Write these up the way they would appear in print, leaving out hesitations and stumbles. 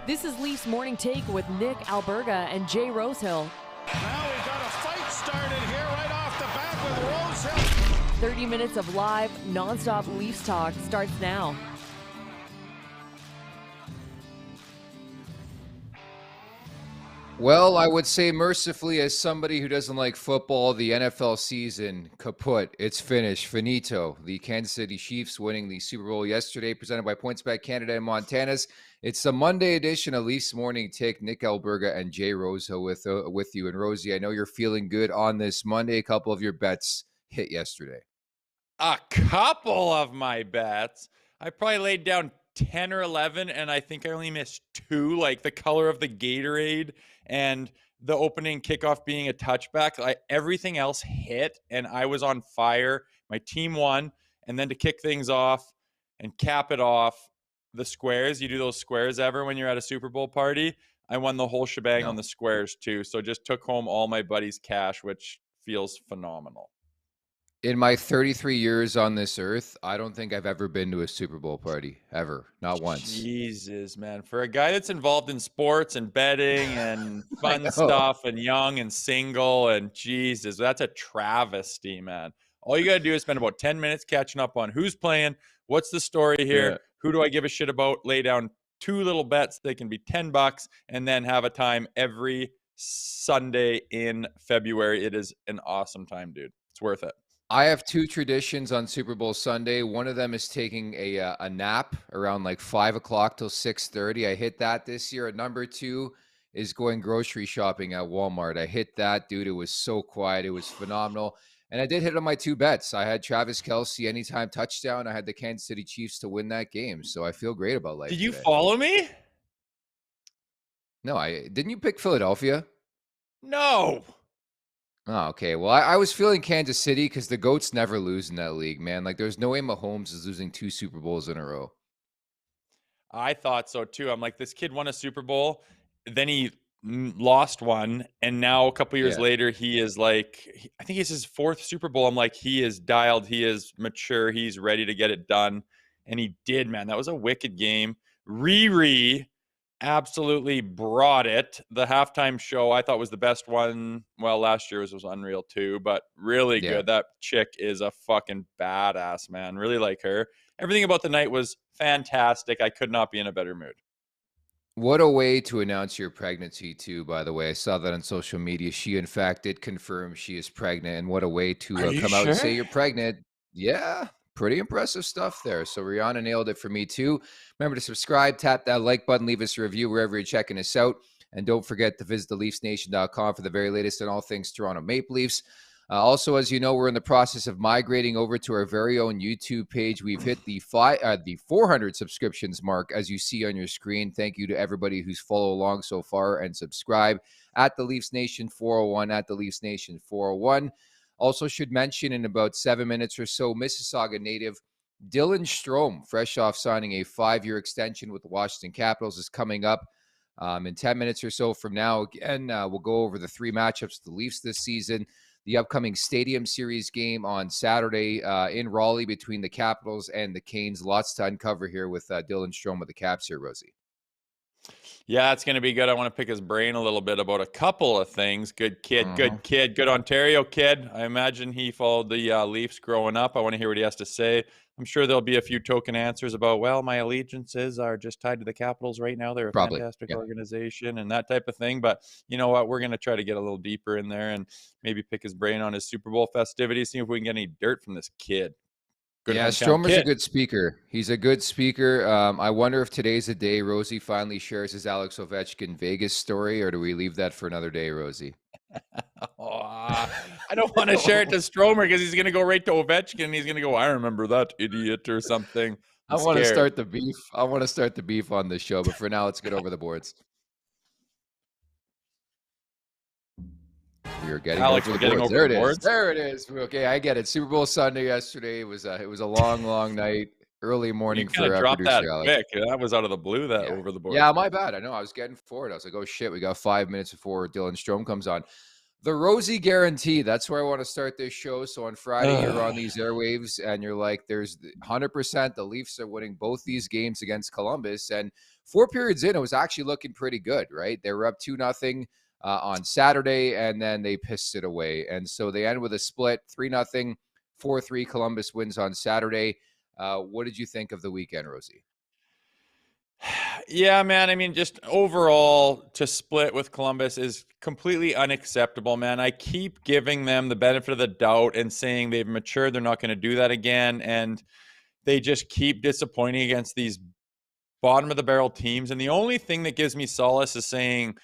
This is Leafs Morning Take with Nick Alberga and Jay Rosehill. Now we've got a fight started here right off the bat with Rosehill. 30 minutes of live, nonstop Leafs talk starts now. Well, I would say mercifully, as somebody who doesn't like football, the NFL season kaput. It's finished. Finito. The Kansas City Chiefs winning the Super Bowl yesterday, presented by PointsBet Canada and Montana's. It's the Monday edition of Leafs Morning Take. Nick Alberga and Jay Rosehill with you. And Rosie, I know you're feeling good on this Monday. A couple of your bets hit yesterday. A couple of my bets. I probably laid down 10 or 11, and I think I only missed 2, like the color of the Gatorade and the opening kickoff being a touchback. Everything else hit, and I was on fire. My team won, and then to kick things off and cap it off, the squares. You do those squares ever when you're at a Super Bowl party? I won the whole shebang on the squares too, so just took home all my buddies' cash, which feels phenomenal. In my 33 years on this earth, I don't think I've ever been to a Super Bowl party, ever. Not once. Jesus, man. For a guy that's involved in sports and betting and fun stuff and young and single and Jesus, that's a travesty, man. All you got to do is spend about 10 minutes catching up on who's playing, what's the story here, who do I give a shit about, lay down 2 little bets. They can be $10 and then have a time every Sunday in February. It is an awesome time, dude. It's worth it. I have 2 traditions on Super Bowl Sunday. One of them is taking a nap around like 5 o'clock till 6:30. I hit that this year. And number 2 is going grocery shopping at Walmart. I hit that, dude. It was so quiet. It was phenomenal. And I did hit on my 2 bets. I had Travis Kelce anytime touchdown. I had the Kansas City Chiefs to win that game. So I feel great about life. Did you follow me? No, didn't you pick Philadelphia? No. Oh, okay. Well, I was feeling Kansas City because the GOATs never lose in that league, man. Like, there's no way Mahomes is losing 2 Super Bowls in a row. I thought so, too. I'm like, this kid won a Super Bowl, then he lost one, and now a couple years later, he is like, I think it's his 4th Super Bowl. I'm like, he is dialed, he is mature, he's ready to get it done, and he did, man. That was a wicked game. Riri absolutely brought it. The halftime show I thought was the best one. Well, last year's was unreal too, but really good. That chick is a fucking badass, man. Really like her. Everything about the night was fantastic. I could not be in a better mood. What a way to announce your pregnancy too, by the way. I saw that on social media. She, in fact, did confirm she is pregnant. And what a way to come out and say you're pregnant. Yeah, pretty impressive stuff there. So Rihanna nailed it for me too. Remember to subscribe, tap that like button, leave us a review wherever you're checking us out. And don't forget to visit theleafsnation.com for the very latest on all things Toronto Maple Leafs. Also, as you know, we're in the process of migrating over to our very own YouTube page. We've hit the 400 subscriptions mark, as you see on your screen. Thank you to everybody who's followed along so far and subscribe at the Leafs Nation 401, at the Leafs Nation 401. Also should mention in about 7 minutes or so, Mississauga native Dylan Strome, fresh off signing a 5-year extension with the Washington Capitals, is coming up in 10 minutes or so from now. Again, we'll go over the 3 matchups of the Leafs this season, the upcoming Stadium Series game on Saturday in Raleigh between the Capitals and the Canes. Lots to uncover here with Dylan Strome with the Caps here, Rosie. Yeah, it's going to be good. I want to pick his brain a little bit about a couple of things. Good kid, good Ontario kid. I imagine he followed the Leafs growing up. I want to hear what he has to say. I'm sure there'll be a few token answers about, well, my allegiances are just tied to the Capitals right now. They're a fantastic organization and that type of thing. But you know what? We're going to try to get a little deeper in there and maybe pick his brain on his Super Bowl festivities, see if we can get any dirt from this kid. Stromer's a good speaker. He's a good speaker. I wonder if today's the day Rosie finally shares his Alex Ovechkin Vegas story, or do we leave that for another day, Rosie? I don't want to share it to Stromer because he's going to go right to Ovechkin. And he's going to go, I remember that idiot or something. I want to start the beef. I want to start the beef on this show, but for now, let's get over the boards. We are getting Alex, over we're the getting boards. over There the it boards. is. There it is. Okay, I get it. Super Bowl Sunday yesterday. It was a long, long night. Early morning for dropped producer that Alex. pick. That was out of the blue. Over the board. Yeah, my bad. I know. I was getting forward. I was like, oh shit, we got 5 minutes before Dylan Strome comes on. The Rosie Guarantee. That's where I want to start this show. So on Friday, you're on these airwaves, and you're like, there's 100% the Leafs are winning both these games against Columbus. And 4 periods in, it was actually looking pretty good, right? They were up 2-0 on Saturday, and then they pissed it away. And so they end with a split 3-0, 4-3. Columbus wins on Saturday. What did you think of the weekend, Rosie? Yeah, man. I mean, just overall to split with Columbus is completely unacceptable, man. I keep giving them the benefit of the doubt and saying they've matured. They're not going to do that again. And they just keep disappointing against these bottom of the barrel teams. And the only thing that gives me solace is saying,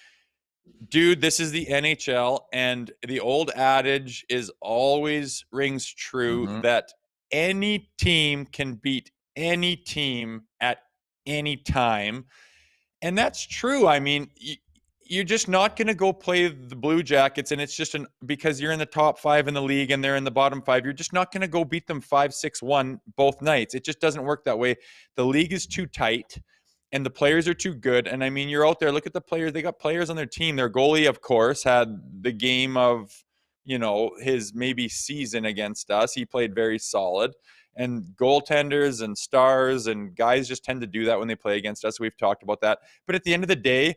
dude, this is the NHL. And the old adage is always rings true that any team can beat any team at any time. And that's true. I mean, you're just not going to go play the Blue Jackets, and it's just because you're in the top 5 in the league and they're in the bottom 5. You're just not going to go beat them 5-6-1 both nights. It just doesn't work that way. The league is too tight, and the players are too good. And I mean, you're out there. Look at the players. They got players on their team. Their goalie, of course, had the game of his maybe season against us. He played very solid. And goaltenders and stars and guys just tend to do that when they play against us. We've talked about that. But at the end of the day,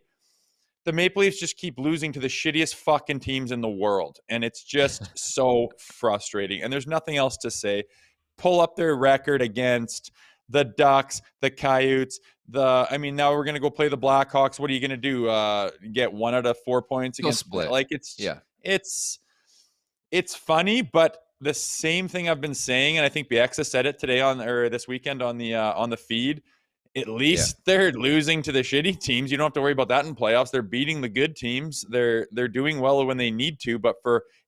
the Maple Leafs just keep losing to the shittiest fucking teams in the world. And it's just so frustrating. And there's nothing else to say. Pull up their record against the Ducks, the Coyotes, now we're going to go play the Blackhawks. What are you going to do? Get 1 out of 4 points against split? Like it's funny, but the same thing I've been saying, and I think Bieksa said it today this weekend on the feed. At least they're losing to the shitty teams. You don't have to worry about that in playoffs. They're beating the good teams. They're doing well when they need to, but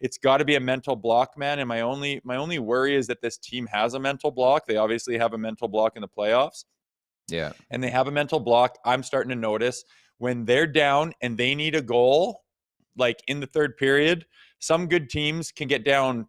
it's got to be a mental block, man. And my only worry is that this team has a mental block. They obviously have a mental block in the playoffs. Yeah. And they have a mental block. I'm starting to notice when they're down and they need a goal, like in the third period, some good teams can get down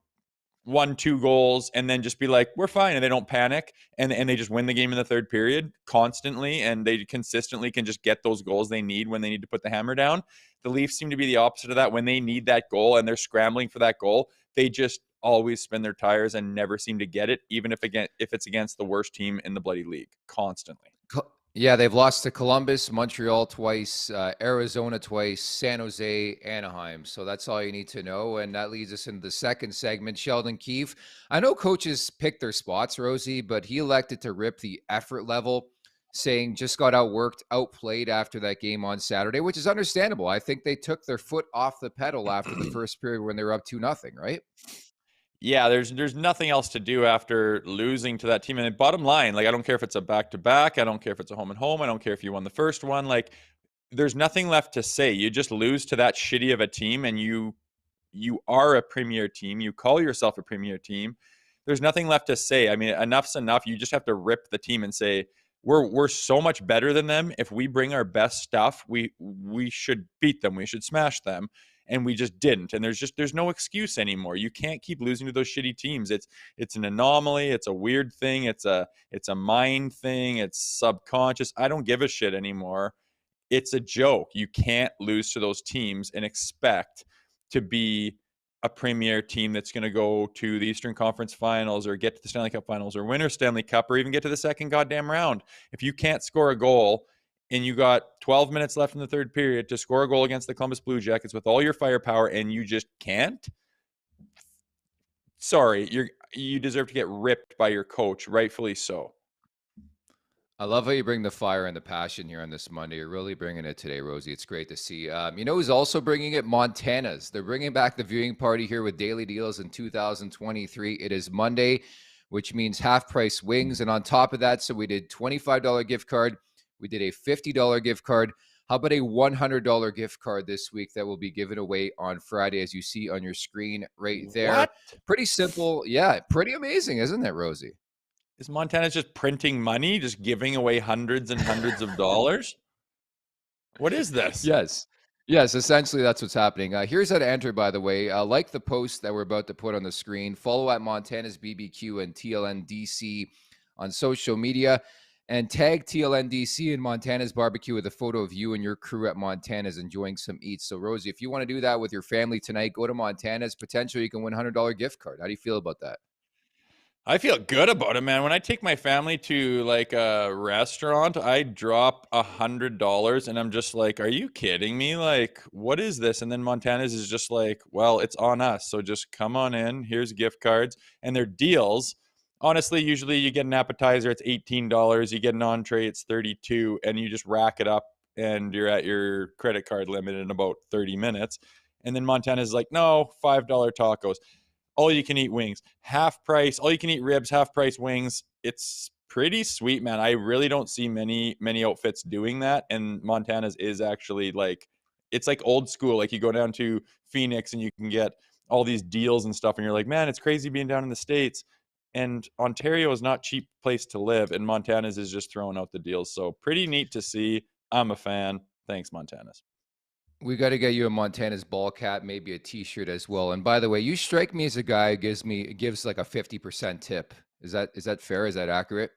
1-2 goals and then just be like, we're fine. And they don't panic. And they just win the game in the third period constantly. And they consistently can just get those goals they need when they need to put the hammer down. The Leafs seem to be the opposite of that. When they need that goal and they're scrambling for that goal, they just always spin their tires and never seem to get it, even if it's against the worst team in the bloody league, constantly. Yeah, they've lost to Columbus, Montreal twice, Arizona twice, San Jose, Anaheim. So that's all you need to know. And that leads us into the second segment. Sheldon Keefe. I know coaches pick their spots, Rosie, but he elected to rip the effort level, saying just got outworked, outplayed after that game on Saturday, which is understandable. I think they took their foot off the pedal after the first period when they were up 2-0, right? Yeah, there's nothing else to do after losing to that team. And bottom line, like, I don't care if it's a back-to-back. I don't care if it's a home and home. I don't care if you won the first one. Like, there's nothing left to say. You just lose to that shitty of a team, and you are a premier team. You call yourself a premier team. There's nothing left to say. I mean, enough's enough. You just have to rip the team and say, we're so much better than them. If we bring our best stuff, we should beat them. We should smash them. And we just didn't. And there's no excuse anymore. You can't keep losing to those shitty teams. It's an anomaly. It's a weird thing. It's a mind thing. It's subconscious. I don't give a shit anymore. It's a joke. You can't lose to those teams and expect to be a premier team that's going to go to the Eastern Conference Finals or get to the Stanley Cup Finals or win a Stanley Cup or even get to the second goddamn round. If you can't score a goal and you got 12 minutes left in the third period to score a goal against the Columbus Blue Jackets with all your firepower and you just can't, sorry, you deserve to get ripped by your coach, rightfully so. I love how you bring the fire and the passion here on this Monday. You're really bringing it today, Rosie. It's great to see. You know who's also bringing it? Montana's. They're bringing back the viewing party here with daily deals in 2023. It is Monday, which means half-price wings. And on top of that, so we did $25 gift card. We did a $50 gift card. How about a $100 gift card this week that will be given away on Friday, as you see on your screen right there? What? Pretty simple. Yeah, pretty amazing, isn't it, Rosie? Is Montana just printing money, just giving away hundreds and hundreds of dollars? What is this? Yes. Yes, essentially that's what's happening. Here's how to enter, by the way. Like the post that we're about to put on the screen. Follow at Montana's BBQ and TLNDC on social media. And tag TLNDC and Montana's Barbecue with a photo of you and your crew at Montana's enjoying some eats. So, Rosie, if you want to do that with your family tonight, go to Montana's. Potentially you can win a $100 gift card. How do you feel about that? I feel good about it, man. When I take my family to like a restaurant, I drop $100 and I'm just like, are you kidding me? Like, what is this? And then Montana's is just like, well, it's on us. So just come on in. Here's gift cards. And they're deals. Honestly, usually you get an appetizer, it's $18. You get an entree, it's $32, and you just rack it up and you're at your credit card limit in about 30 minutes. And then Montana's like, no, $5 tacos, all you can eat wings, half price, all you can eat ribs, half price wings. It's pretty sweet, man. I really don't see many outfits doing that. And Montana's is actually like, it's like old school. Like you go down to Phoenix and you can get all these deals and stuff. And you're like, man, it's crazy being down in the States. And Ontario is not a cheap place to live. And Montana's is just throwing out the deals. So pretty neat to see. I'm a fan. Thanks, Montana's. We got to get you a Montana's ball cap, maybe a T-shirt as well. And by the way, you strike me as a guy who gives like a 50% tip. Is that fair? Is that accurate?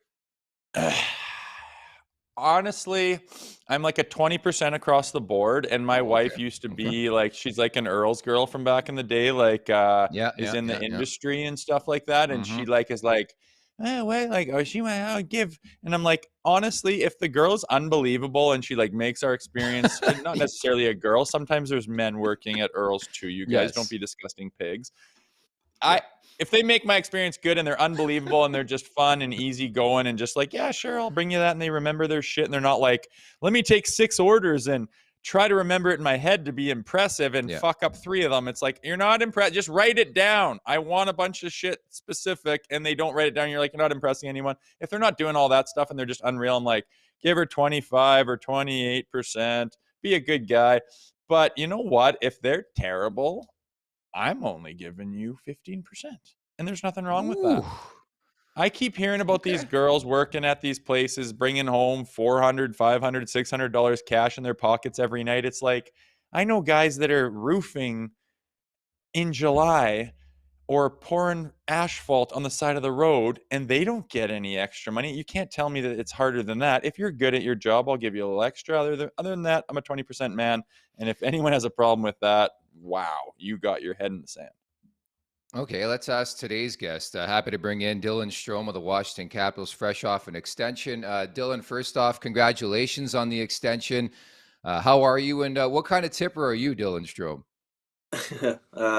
Honestly, I'm like a 20% across the board. And my wife Okay. used to be like, she's like an Earl's girl from back in the day, like is in the Yeah. industry and stuff like that. And she like is like, oh, wait, like, oh, she might I'll give. And I'm like, honestly, if the girl's unbelievable and she like makes our experience, not necessarily a girl, sometimes there's men working at Earl's too. You guys don't be disgusting pigs. If they make my experience good and they're unbelievable and they're just fun and easy going and just like, yeah, sure, I'll bring you that. And they remember their shit and they're not like, let me take 6 orders and try to remember it in my head to be impressive and fuck up 3 of them. It's like, you're not impressed. Just write it down. I want a bunch of shit specific, and they don't write it down. You're like, you're not impressing anyone. If they're not doing all that stuff and they're just unreal, I'm like, give her 25 or 28%, be a good guy. But you know what? If they're terrible, I'm only giving you 15%. And there's nothing wrong with that. I keep hearing about these girls working at these places, bringing home $400, $500, $600 cash in their pockets every night. It's like, I know guys that are roofing in July or pouring asphalt on the side of the road and they don't get any extra money. You can't tell me that it's harder than that. If you're good at your job, I'll give you a little extra. Other than that, I'm a 20% man. And if anyone has a problem with that, wow, you got your head in the sand. Okay, let's ask today's guest. Happy to bring in Dylan Strome of the Washington Capitals, fresh off an extension. Dylan, first off, congratulations on the extension. How are you, and what kind of tipper are you, Dylan Strome?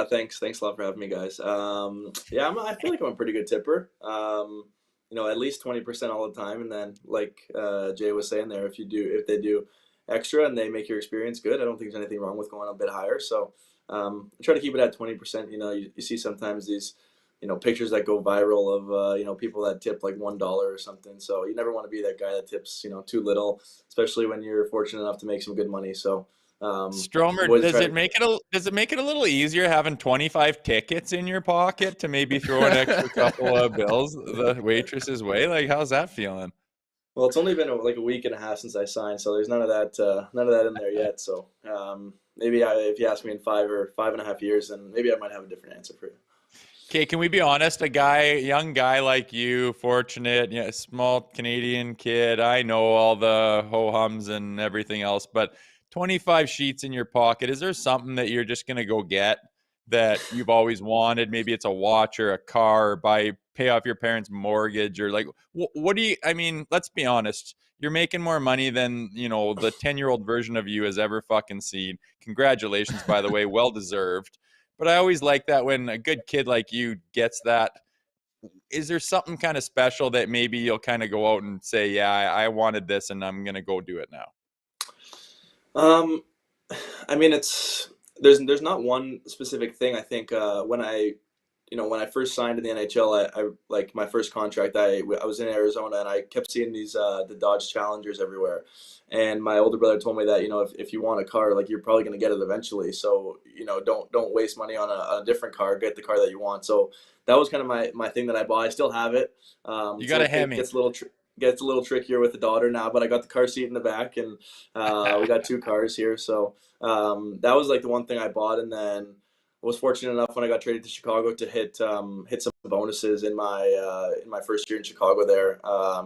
Thanks a lot for having me, guys. Yeah, I feel like I'm a pretty good tipper. At least 20% all the time, and then like Jay was saying there, if they do extra and they make your experience good, I don't think there's anything wrong with going a bit higher. So I try to keep it at 20%. You see sometimes these pictures that go viral of people that tip like $1 or something. So you never want to be that guy that tips too little, especially when you're fortunate enough to make some good money. So Stromer, does it make it a little easier having 25 tickets in your pocket to maybe throw an extra couple of bills the waitress's way? Like, how's that feeling? Well, it's only been like a week and a half since I signed, so there's none of that in there yet. So maybe if you ask me in 5.5 years, then maybe I might have a different answer for you. Okay, can we be honest? Young guy like you, fortunate, small Canadian kid. I know all the ho-hums and everything else, but 25 sheets in your pocket. Is there something that you're just gonna go get that you've always wanted? Maybe it's a watch or a car, or pay off your parents' mortgage, or like, what do you? I mean, let's be honest. You're making more money than the 10-year-old version of you has ever fucking seen. Congratulations, by the way, well deserved. But I always like that when a good kid like you gets that. Is there something kind of special that maybe you'll kind of go out and say, yeah, I wanted this and I'm going to go do it now? I mean, there's not one specific thing. I think when I first signed in the NHL, I like my first contract. I was in Arizona and I kept seeing these the Dodge Challengers everywhere. And my older brother told me that if you want a car, like you're probably going to get it eventually. So don't waste money on a different car. Get the car that you want. So that was kind of my thing that I bought. I still have it. You got a Hemi. It gets a little trickier with the daughter now, but I got the car seat in the back, and we got 2 cars here. So that was like the one thing I bought, and then I was fortunate enough when I got traded to Chicago to hit some bonuses in my first year in Chicago there.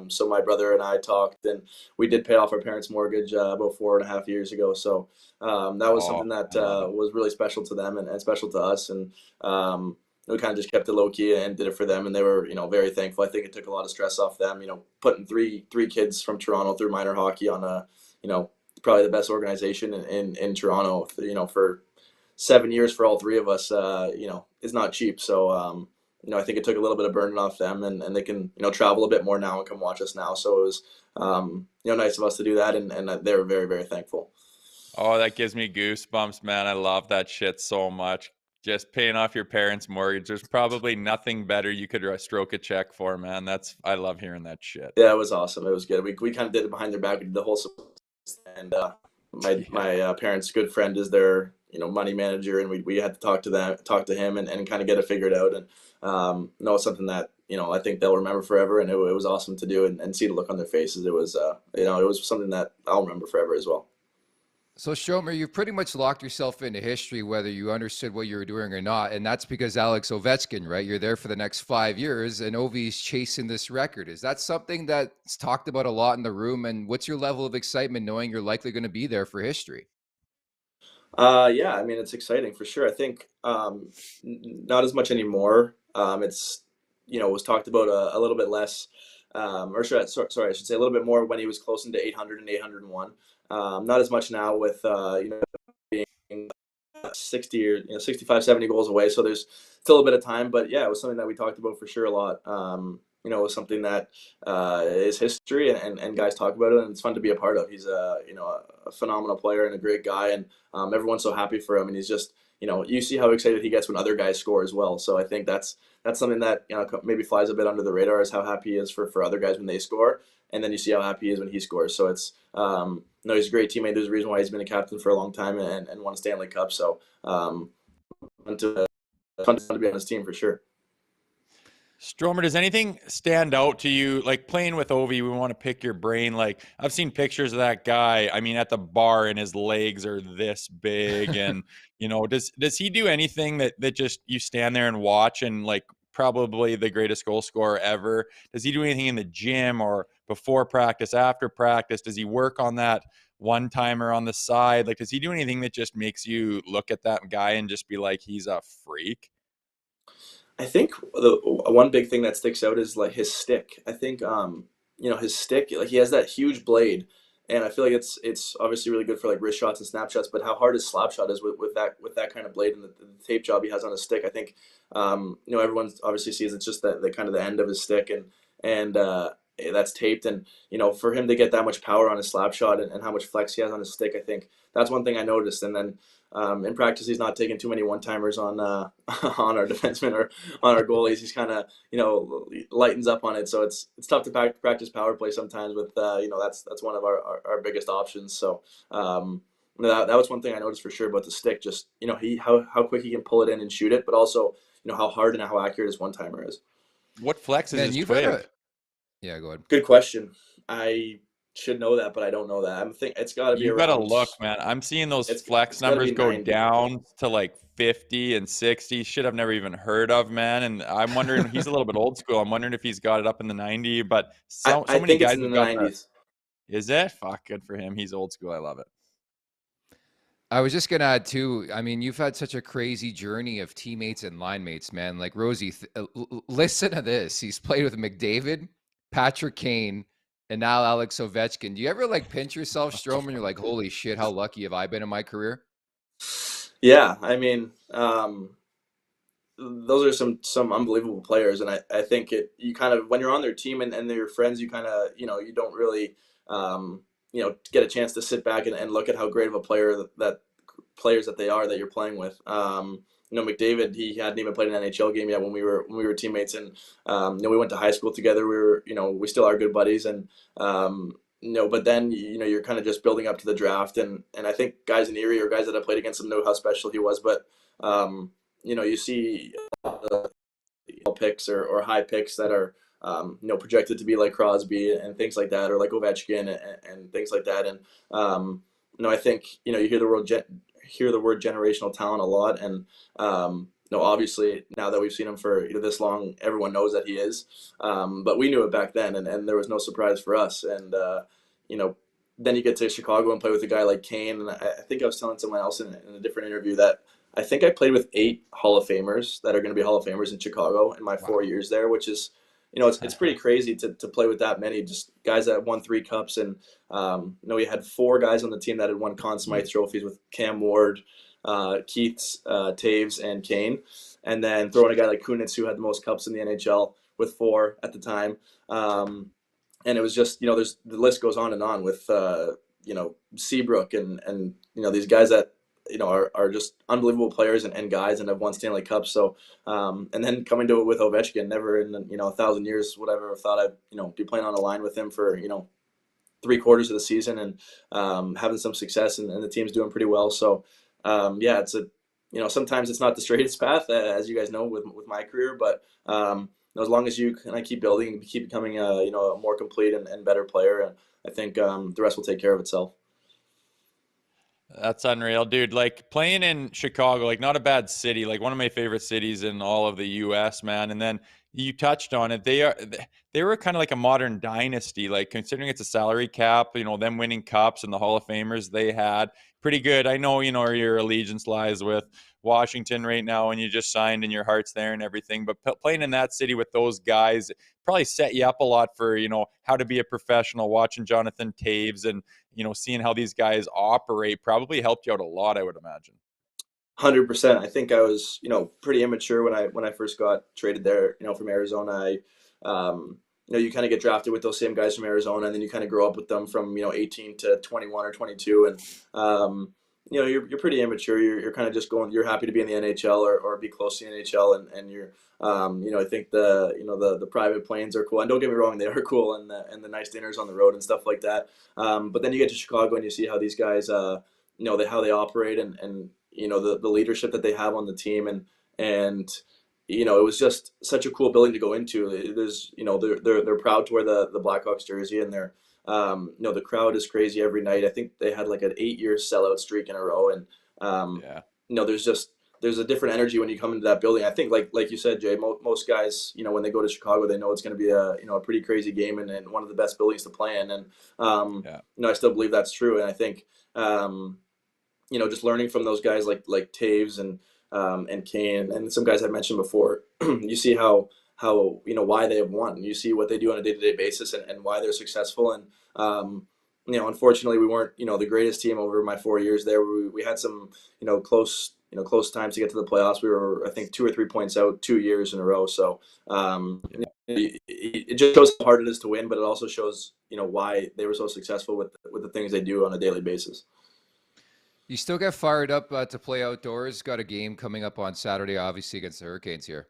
So my brother and I talked, and we did pay off our parents' mortgage about 4.5 years ago. So that was something that was really special to them and special to us. And we kind of just kept it low key and did it for them, and they were, very thankful. I think it took a lot of stress off them, putting three kids from Toronto through minor hockey on a, probably the best organization in Toronto, for 7 years for all three of us, is not cheap. So, I think it took a little bit of burden off them, and they can, travel a bit more now and come watch us now. So it was, nice of us to do that, and they were very, very thankful. Oh, that gives me goosebumps, man. I love that shit so much. Just paying off your parents' mortgage. There's probably nothing better you could stroke a check for, man. I love hearing that shit. Yeah, it was awesome. It was good. We kind of did it behind their back. We did the whole, and my parents' good friend is their money manager, and we had to talk to him, and kind of get it figured out. And it's something that I think they'll remember forever. And it was awesome to do, and see the look on their faces. It was it was something that I'll remember forever as well. So, Stromer, you've pretty much locked yourself into history, whether you understood what you were doing or not. And that's because Alex Ovechkin, right? You're there for the next 5 years, and Ovi's chasing this record. Is that something that's talked about a lot in the room? And what's your level of excitement knowing you're likely going to be there for history? Yeah, I mean, it's exciting for sure. I think not as much anymore. It's, it was talked about a little bit less, sorry, I should say a little bit more when he was close into 800 and 801. Not as much now with, being 60 or 65, 70 goals away. So there's still a bit of time, but yeah, it was something that we talked about for sure a lot. It was something that is history, and guys talk about it, and it's fun to be a part of. He's a phenomenal player and a great guy, and everyone's so happy for him. And he's just, you see how excited he gets when other guys score as well. So I think that's something that maybe flies a bit under the radar, is how happy he is for other guys when they score, and then you see how happy he is when he scores. So it's he's a great teammate. There's a reason why he's been a captain for a long time and won a Stanley Cup. So fun to be on his team for sure. Stromer, does anything stand out to you? Like playing with Ovi, we want to pick your brain. Like I've seen pictures of that guy, I mean, at the bar, and his legs are this big. And, does he do anything that just you stand there and watch, and like probably the greatest goal scorer ever? Does he do anything in the gym or before practice, after practice? Does he work on that one-timer on the side? Like, does he do anything that just makes you look at that guy and just be like, he's a freak? I think the one big thing that sticks out is like his stick. I think his stick, like he has that huge blade, and I feel like it's obviously really good for like wrist shots and snap shots. But how hard his slap shot is with that kind of blade, and the tape job he has on his stick. I think everyone obviously sees it's just the kind of the end of his stick, and that's taped, and for him to get that much power on his slap shot, and how much flex he has on his stick, I think that's one thing I noticed. And then in practice, he's not taking too many one-timers on on our defensemen or on our goalies. He's kind of lightens up on it, so it's tough to practice power play sometimes with that's one of our biggest options. So that was one thing I noticed for sure about the stick. Just how quick he can pull it in and shoot it, but also how hard and how accurate his one-timer is. What flex is his twig? Yeah, go ahead. Good question. I should know that, but I don't know that. I'm think it's got to be. You got to look, man. I'm seeing those flex numbers go 90. down to like 50 and 60. Shit, I've never even heard of, man. And I'm wondering, he's a little bit old school. I'm wondering if he's got it up in the 90. But so I many think guys it's in the 90s. Is it? Fuck, good for him. He's old school. I love it. I was just going to add too, I mean, you've had such a crazy journey of teammates and line mates, man. Like Rosie, listen to this. He's played with McDavid, Patrick Kane, and now Alex Ovechkin. Do you ever like pinch yourself, Strome, and you're like, holy shit, how lucky have I been in my career? Yeah, I mean, those are some unbelievable players, and I think you kind of, when you're on their team and they're your friends, you kind of you don't really get a chance to sit back and look at how great of a player players that they are that you're playing with. McDavid, he hadn't even played an NHL game yet when we were teammates, and we went to high school together. We were we still are good buddies, and but then you're kind of just building up to the draft, and I think guys in Erie or guys that I played against him know how special he was, but you see picks or high picks that are projected to be like Crosby and things like that, or like Ovechkin and things like that, and I think you hear the word generational talent a lot, and obviously now that we've seen him for this long, everyone knows that he is, but we knew it back then, and there was no surprise for us. And then you get to Chicago and play with a guy like Kane, and I think I was telling someone else in a different interview that I think I played with 8 Hall of Famers that are going to be Hall of Famers in Chicago in my 4 years there, which is, it's pretty crazy to play with that many, just guys that won 3 cups. And, we had 4 guys on the team that had won Conn Smythe trophies with Cam Ward, Keith, Taves, and Kane. And then throwing a guy like Kunitz, who had the most cups in the NHL with 4 at the time. And it was just, the list goes on and on with, Seabrook and these guys that, are just unbelievable players and guys and have won Stanley Cups. So, and then coming to it with Ovechkin, never in, 1,000 years, whatever, thought I'd, be playing on a line with him for, 3/4 of the season and having some success and the team's doing pretty well. So, it's sometimes it's not the straightest path, as you guys know, with my career, but, as long as you kind of keep building and keep becoming a more complete and better player, I think the rest will take care of itself. That's unreal, dude. Like playing in Chicago, like not a bad city, like one of my favorite cities in all of the US, man. And then you touched on it. They were kind of like a modern dynasty, like considering it's a salary cap, them winning cups and the Hall of Famers they had. Pretty good. I know, your allegiance lies with Washington right now and you just signed and your heart's there and everything, but playing in that city with those guys probably set you up a lot for, how to be a professional. Watching Jonathan Taves and, seeing how these guys operate probably helped you out a lot, I would imagine. 100%. I think I was, pretty immature when I first got traded there, from Arizona. You kind of get drafted with those same guys from Arizona, and then you kind of grow up with them from 18 to 21 or 22, and you're pretty immature. You're kind of just going. You're happy to be in the NHL or be close to the NHL, and you're I think the private planes are cool, and don't get me wrong, they are cool, and the nice dinners on the road and stuff like that. But then you get to Chicago and you see how these guys, how they operate and the leadership that they have on the team, and it was just such a cool building to go into. There's they're proud to wear the Blackhawks jersey, and they're the crowd is crazy every night. I think they had like an 8-year sellout streak in a row, and there's a different energy when you come into that building. I think like you said, Jay, most guys, when they go to Chicago, they know it's going to be a pretty crazy game and one of the best buildings to play in. And I still believe that's true. And I think just learning from those guys like Taves and Kane and some guys I mentioned before, you see how why they have won. You see what they do on a day-to-day basis and why they're successful. And unfortunately, we weren't the greatest team over my 4 years there. We had some close times to get to the playoffs. We were, I think, 2 or 3 points out 2 years in a row. So it just shows how hard it is to win, but it also shows why they were so successful with the things they do on a daily basis. You still get fired up to play outdoors. Got a game coming up on Saturday, obviously against the Hurricanes here.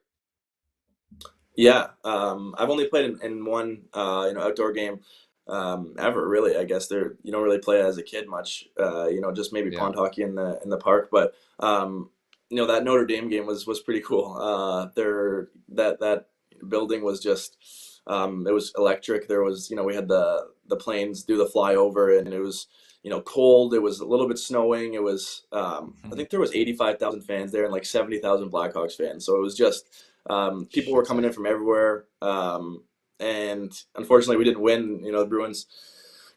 Yeah, I've only played in one outdoor game ever, really. I guess you don't really play as a kid much, just maybe pond hockey in the park. But that Notre Dame game was pretty cool. That building was just it was electric. There was we had the planes do the flyover, and it was cold. It was a little bit snowing. It was I think there was 85,000 fans there and like 70,000 Blackhawks fans. So it was just people were coming in from everywhere. And unfortunately, we didn't win. The Bruins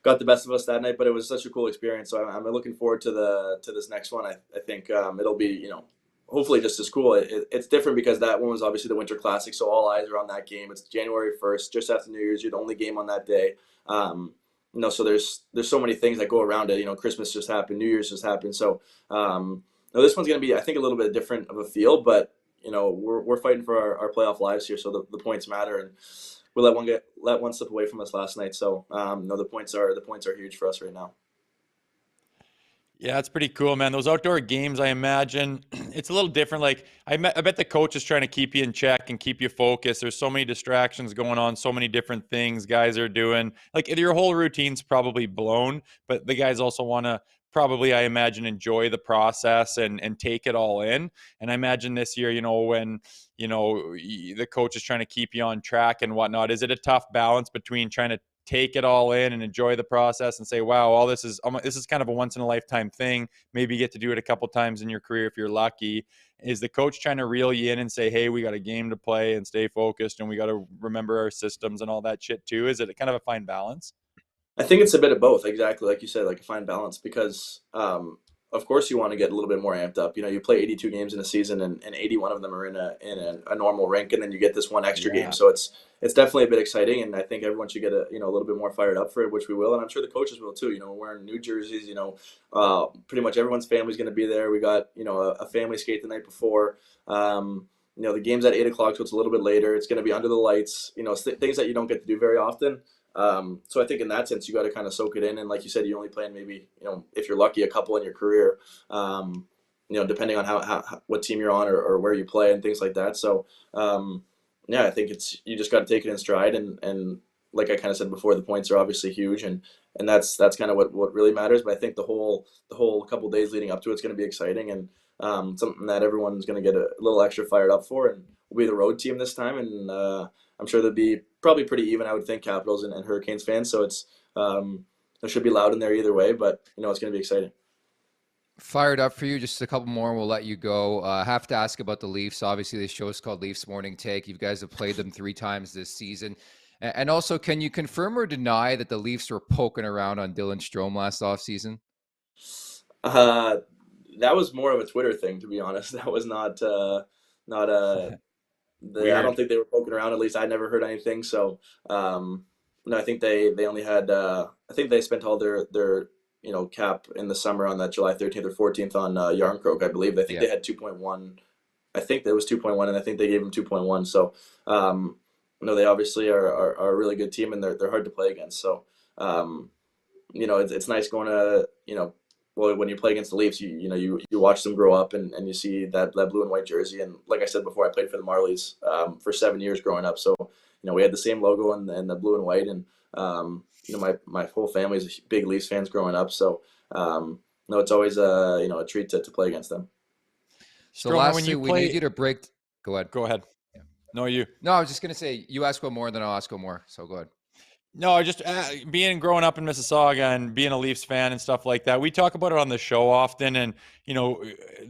got the best of us that night, but it was such a cool experience. So I'm looking forward to this next one. I think it'll be hopefully just as cool. It's different because that one was obviously the Winter Classic, so all eyes are on that game. It's January 1st, just after New Year's. You're the only game on that day. So there's so many things that go around it. Christmas just happened, New Year's just happened. So this one's going to be, I think, a little bit different of a feel, but we're fighting for our playoff lives here, so the points matter, and we let one slip away from us last night. So the points are huge for us right now. Yeah, it's pretty cool, man. Those outdoor games, I imagine it's a little different. Like I bet the coach is trying to keep you in check and keep you focused. There's so many distractions going on, so many different things guys are doing. Like your whole routine's probably blown, but the guys also want to probably, I imagine, enjoy the process and take it all in. And I imagine this year, when the coach is trying to keep you on track and whatnot, is it a tough balance between trying to take it all in and enjoy the process and say, wow, all this is kind of a once in a lifetime thing. Maybe you get to do it a couple times in your career if you're lucky. Is the coach trying to reel you in and say, hey, we got a game to play and stay focused and we got to remember our systems and all that shit too? Is it kind of a fine balance? I think it's a bit of both, exactly like you said, like a fine balance, because of course you want to get a little bit more amped up. You play 82 games in a season, and 81 of them are in a normal rink, and then you get this one extra game. So it's definitely a bit exciting, and I think everyone should get a little bit more fired up for it, which we will, and I'm sure the coaches will too. We're wearing new jerseys. Pretty much everyone's family's going to be there. We got a family skate the night before. The game's at 8:00, so it's a little bit later. It's going to be under the lights. Things that you don't get to do very often. So I think in that sense, you got to kind of soak it in. And like you said, you only play in maybe, if you're lucky, a couple in your career, depending on how what team you're on or where you play and things like that. So, I think you just got to take it in stride. And like I kind of said before, the points are obviously huge, and that's kind of what really matters. But I think the whole couple days leading up to it's going to be exciting, and something that everyone's going to get a little extra fired up for. And we'll be the road team this time, and I'm sure there'll be probably pretty even, I would think, Capitals and Hurricanes fans. So it's it should be loud in there either way, but it's going to be exciting. Fired up for you. Just a couple more and we'll let you go. I have to ask about the Leafs. Obviously, this show is called Leafs Morning Take. You guys have played them 3 times this season. And also, can you confirm or deny that the Leafs were poking around on Dylan Strome last offseason? That was more of a Twitter thing, to be honest. That was not I don't think they were poking around. At least I never heard anything. So, no, I think they only had. I think they spent all their cap in the summer on that July 13th or 14th on Yarncroke, I believe. I think they had 2.1. I think that was 2.1, and I think they gave him 2.1. So, they obviously are a really good team, and they're hard to play against. So, it's nice going to well, when you play against the Leafs, you watch them grow up, and you see that blue and white jersey. And like I said before, I played for the Marlies for 7 years growing up. So, we had the same logo and the blue and white, and my whole family is big Leafs fans growing up. So, it's always a treat to play against them. So lastly, we need you to break. Go ahead. Go ahead. Yeah. No, you. No, I was just going to say, you ask one more, then I'll ask one more. So go ahead. No, just growing up in Mississauga and being a Leafs fan and stuff like that. We talk about it on the show often, and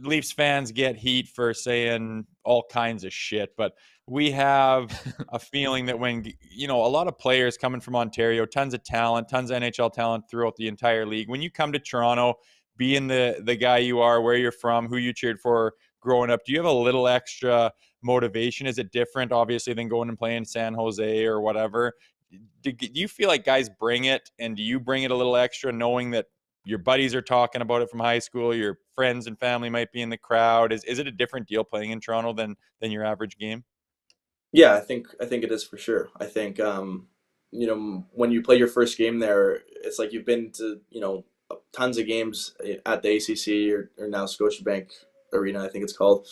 Leafs fans get heat for saying all kinds of shit, but we have a feeling that when a lot of players coming from Ontario, tons of talent, tons of NHL talent throughout the entire league. When you come to Toronto, being the guy you are, where you're from, who you cheered for growing up, do you have a little extra motivation? Is it different, obviously, than going and playing San Jose or whatever? Do you feel like guys bring it, and do you bring it a little extra, knowing that your buddies are talking about it from high school, your friends and family might be in the crowd? Is it a different deal playing in Toronto than your average game? Yeah, I think it is for sure. I think when you play your first game there, it's like you've been to tons of games at the ACC or now Scotiabank Arena, I think it's called,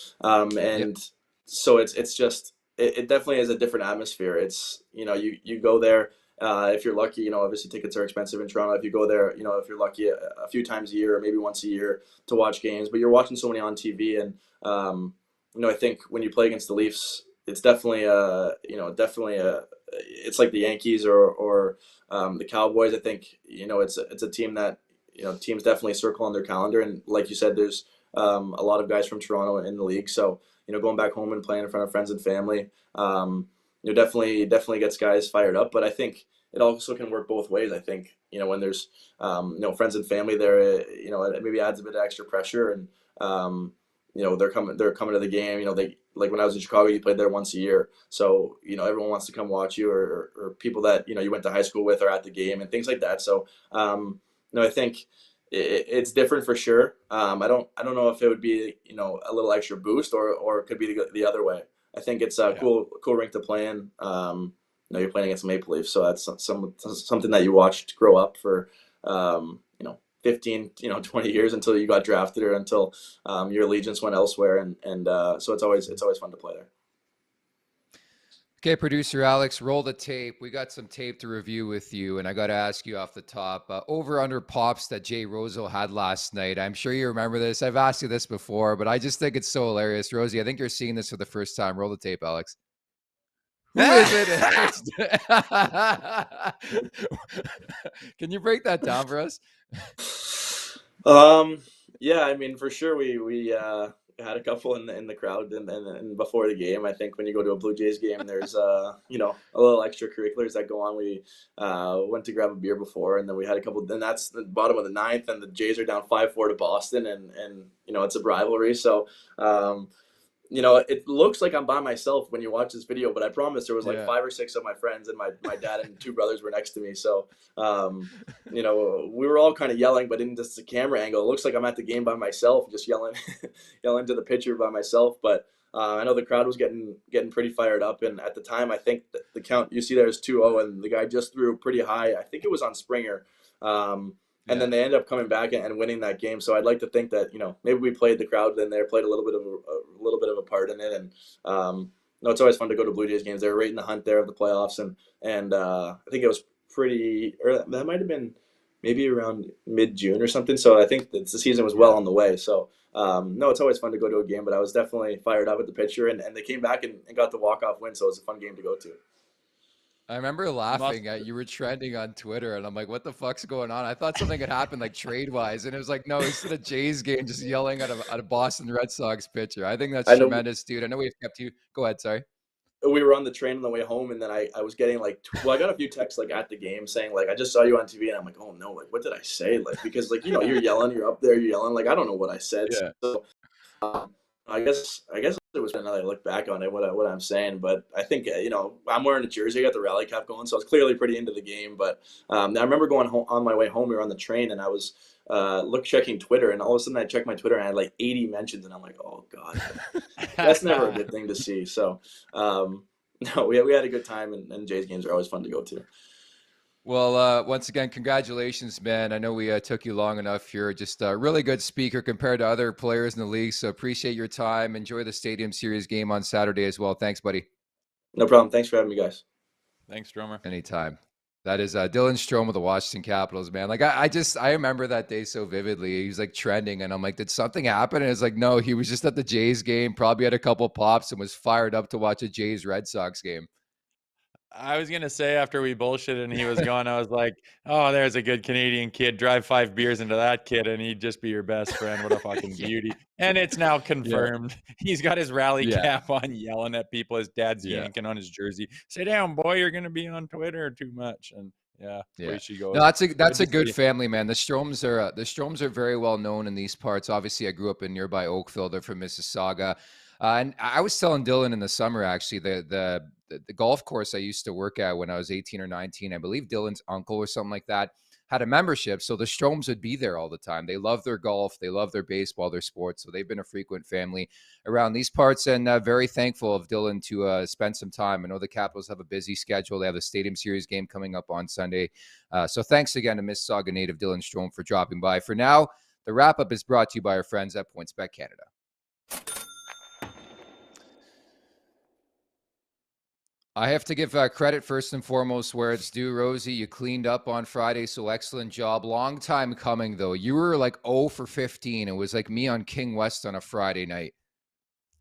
so it's just. It definitely is a different atmosphere. It's, you go there, if you're lucky, obviously tickets are expensive in Toronto. If you go there, if you're lucky a few times a year or maybe once a year to watch games, but you're watching so many on TV. And, I think when you play against the Leafs, it's definitely it's like the Yankees or the Cowboys. I think, it's a team that, teams definitely circle on their calendar. And like you said, there's a lot of guys from Toronto in the league. So, going back home and playing in front of friends and family, definitely gets guys fired up. But I think it also can work both ways. I think, when there's, friends and family there, it maybe adds a bit of extra pressure. And, they're coming to the game. They, like when I was in Chicago, you played there once a year. So, everyone wants to come watch you, or people that, you went to high school with are at the game and things like that. So, I think it's different for sure. I don't know if it would be a little extra boost or it could be the other way. I think it's a cool rink to play in. You're playing against Maple Leafs, so that's something that you watched grow up for 15 20 years until you got drafted or until your allegiance went elsewhere, and so it's always fun to play there. Okay, producer Alex, roll the tape. We got some tape to review with you, and I got to ask you off the top, over under pops that Jay Rosehill had last night. I'm sure you remember this. I've asked you this before, but I just think it's so hilarious. Rosie, I think you're seeing this for the first time. Roll the tape, Alex. Who is it? Can you break that down for us? Yeah, I mean, for sure, we had a couple in the crowd and before the game. I think when you go to a Blue Jays game, there's you know, a little extracurriculars that go on. We went to grab a beer before, and then we had a couple. Then that's the bottom of the ninth, and the Jays are down 5-4 to Boston, and you know, it's a rivalry. So you know, it looks like I'm by myself when you watch this video, but I promise there was like 5 or 6 of my friends, and my dad and 2 brothers were next to me. So, you know, we were all kind of yelling, but in just the camera angle, it looks like I'm at the game by myself, just yelling, yelling to the pitcher by myself. But I know the crowd was getting pretty fired up, and at the time, I think the count you see there is 2-0, and the guy just threw pretty high. I think it was on Springer. And then they end up coming back and winning that game. So I'd like to think that, you know, maybe we played the crowd in there, played a little bit of a part in it. And no, it's always fun to go to Blue Jays games. They were right in the hunt there of the playoffs, and I think it was pretty, or that might have been maybe around mid-June or something. So I think that the season was well on the way. So no, it's always fun to go to a game. But I was definitely fired up at the pitcher, and they came back and got the walk-off win. So it was a fun game to go to. I remember laughing at you were trending on Twitter, and I'm like, what the fuck's going on? I thought something had happened, like trade-wise, and it was like, no, he's at a Jays game just yelling at a Boston Red Sox pitcher. I think that's tremendous, dude. I know we've kept you. Go ahead, sorry. We were on the train on the way home, and then I was getting like, well, I got a few texts like at the game saying like, I just saw you on TV, and I'm like, oh no, like what did I say? Like, because like, you know, you're yelling, you're up there, you're yelling, like I don't know what I said. Yeah. So I guess it was another look back on it, what I'm saying, but I think you know, I'm wearing a jersey, I got the rally cap going, so I was clearly pretty into the game. But I remember going home on my way home. We were on the train, and I was checking Twitter, and all of a sudden I checked my Twitter, and I had like 80 mentions, and I'm like, oh god, that's never a good thing to see. So no, we had a good time, and Jays games are always fun to go to. Well, once again, congratulations, man. I know we took you long enough. You're just a really good speaker compared to other players in the league, so appreciate your time. Enjoy the Stadium Series game on Saturday as well. Thanks, buddy. No problem. Thanks for having me, guys. Thanks, Stromer. Anytime. That is Dylan Strome of the Washington Capitals, man. Like, I remember that day so vividly. He was like trending, and I'm like, did something happen? And it's like, no, he was just at the Jays game, probably had a couple pops, and was fired up to watch a Jays Red Sox game. I was going to say after we bullshitted and he was gone, I was like, oh, there's a good Canadian kid. Drive 5 beers into that kid and he'd just be your best friend. What a fucking beauty. And it's now confirmed. Yeah. He's got his rally cap on, yelling at people. His dad's yanking on his jersey. Sit down, boy. You're going to be on Twitter too much. And way she goes. No, that's a good family, man. The Stromes are very well known in these parts. Obviously, I grew up in nearby Oakville. They're from Mississauga. And I was telling Dylan in the summer, actually, the golf course I used to work at when I was 18 or 19, I believe Dylan's uncle or something like that had a membership. So the Stromes would be there all the time. They love their golf. They love their baseball, their sports. So they've been a frequent family around these parts, and very thankful of Dylan to spend some time. I know the Capitals have a busy schedule. They have a Stadium Series game coming up on Sunday. So thanks again to Mississauga native Dylan Strome for dropping by. For now, the wrap-up is brought to you by our friends at PointsBet Canada. I have to give credit first and foremost where it's due. Rosie, you cleaned up on Friday, so excellent job. Long time coming, though. You were like 0 for 15. It was like me on King West on a Friday night.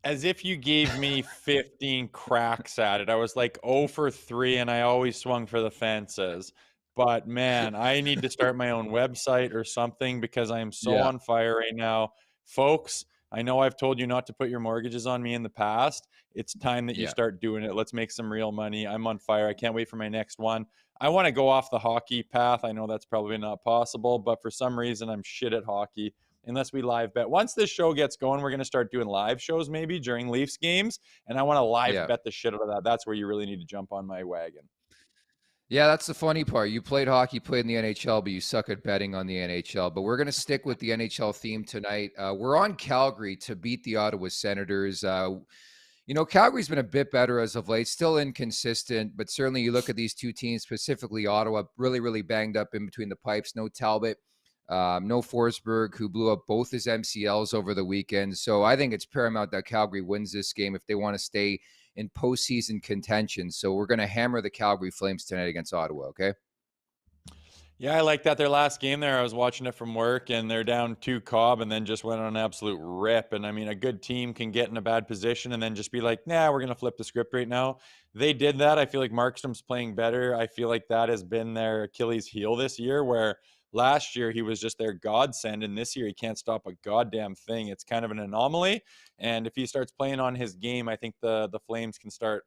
As if you gave me 15 cracks at it. I was like 0 for 3, and I always swung for the fences. But, man, I need to start my own website or something because I am so on fire right now. Folks, I know I've told you not to put your mortgages on me in the past. It's time that you start doing it. Let's make some real money. I'm on fire. I can't wait for my next one. I want to go off the hockey path. I know that's probably not possible, but for some reason I'm shit at hockey unless we live bet. Once this show gets going, we're going to start doing live shows maybe during Leafs games, and I want to live bet the shit out of that. That's where you really need to jump on my wagon. Yeah, that's the funny part. You played hockey, played in the NHL, but you suck at betting on the NHL. But we're going to stick with the NHL theme tonight. We're on Calgary to beat the Ottawa Senators. You know, Calgary's been a bit better as of late, still inconsistent, but certainly you look at these two teams, specifically Ottawa, really, really banged up in between the pipes. No Talbot, no Forsberg, who blew up both his MCLs over the weekend. So I think it's paramount that Calgary wins this game if they want to stay in postseason contention. So we're going to hammer the Calgary Flames tonight against Ottawa, okay? Yeah, I like that. Their last game there, I was watching it from work, and they're down 2 Cobb and then just went on an absolute rip. And I mean, a good team can get in a bad position and then just be like, nah, we're going to flip the script right now. They did that. I feel like Markstrom's playing better. I feel like that has been their Achilles heel this year, where last year he was just their godsend, and this year he can't stop a goddamn thing. It's kind of an anomaly, and if he starts playing on his game, I think the Flames can start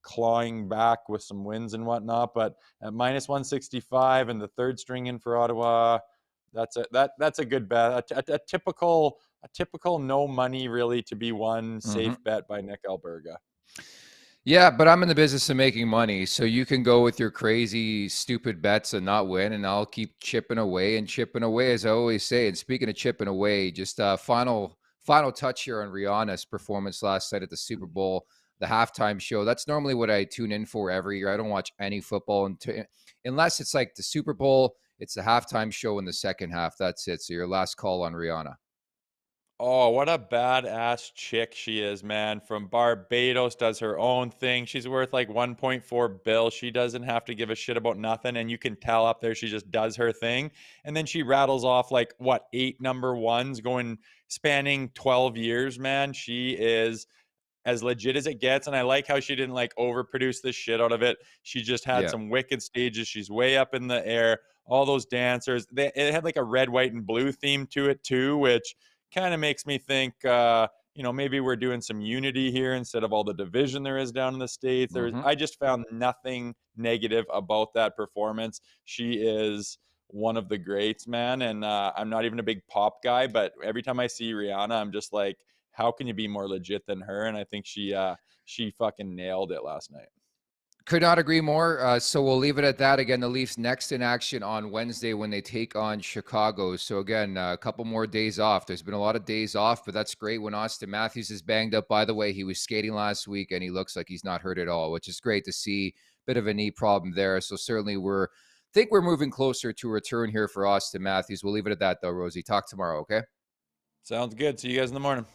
clawing back with some wins and whatnot. But at -165 and the third string in for Ottawa, that's a good bet. A typical no money really to be won safe bet by Nick Alberga. Yeah, but I'm in the business of making money, so you can go with your crazy, stupid bets and not win, and I'll keep chipping away, as I always say. And speaking of chipping away, just final touch here on Rihanna's performance last night at the Super Bowl, the halftime show. That's normally what I tune in for every year. I don't watch any football unless it's like the Super Bowl. It's the halftime show in the second half. That's it. So your last call on Rihanna. Oh, what a badass chick she is, man. From Barbados, does her own thing. She's worth like 1.4 bill. She doesn't have to give a shit about nothing. And you can tell up there she just does her thing. And then she rattles off like, what, 8 number ones spanning 12 years, man. She is as legit as it gets. And I like how she didn't like overproduce the shit out of it. She just had some wicked stages. She's way up in the air. All those dancers. It had like a red, white, and blue theme to it too, which kind of makes me think, maybe we're doing some unity here instead of all the division there is down in the States. I just found nothing negative about that performance. She is one of the greats, man. And I'm not even a big pop guy, but every time I see Rihanna, I'm just like, how can you be more legit than her? And I think she fucking nailed it last night. Could not agree more. So we'll leave it at that. Again, the Leafs next in action on Wednesday when they take on Chicago. So again, a couple more days off. There's been a lot of days off, but that's great when Austin Matthews is banged up. By the way, he was skating last week and he looks like he's not hurt at all, which is great to see. Bit of a knee problem there. So certainly think we're moving closer to a return here for Austin Matthews. We'll leave it at that though, Rosie. Talk tomorrow, okay? Sounds good. See you guys in the morning.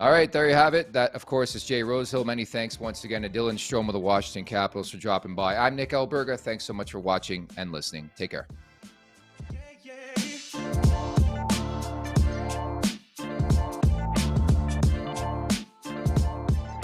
All right, there you have it. That, of course, is Jay Rosehill. Many thanks once again to Dylan Strome of the Washington Capitals for dropping by. I'm Nick Alberga. Thanks so much for watching and listening. Take care.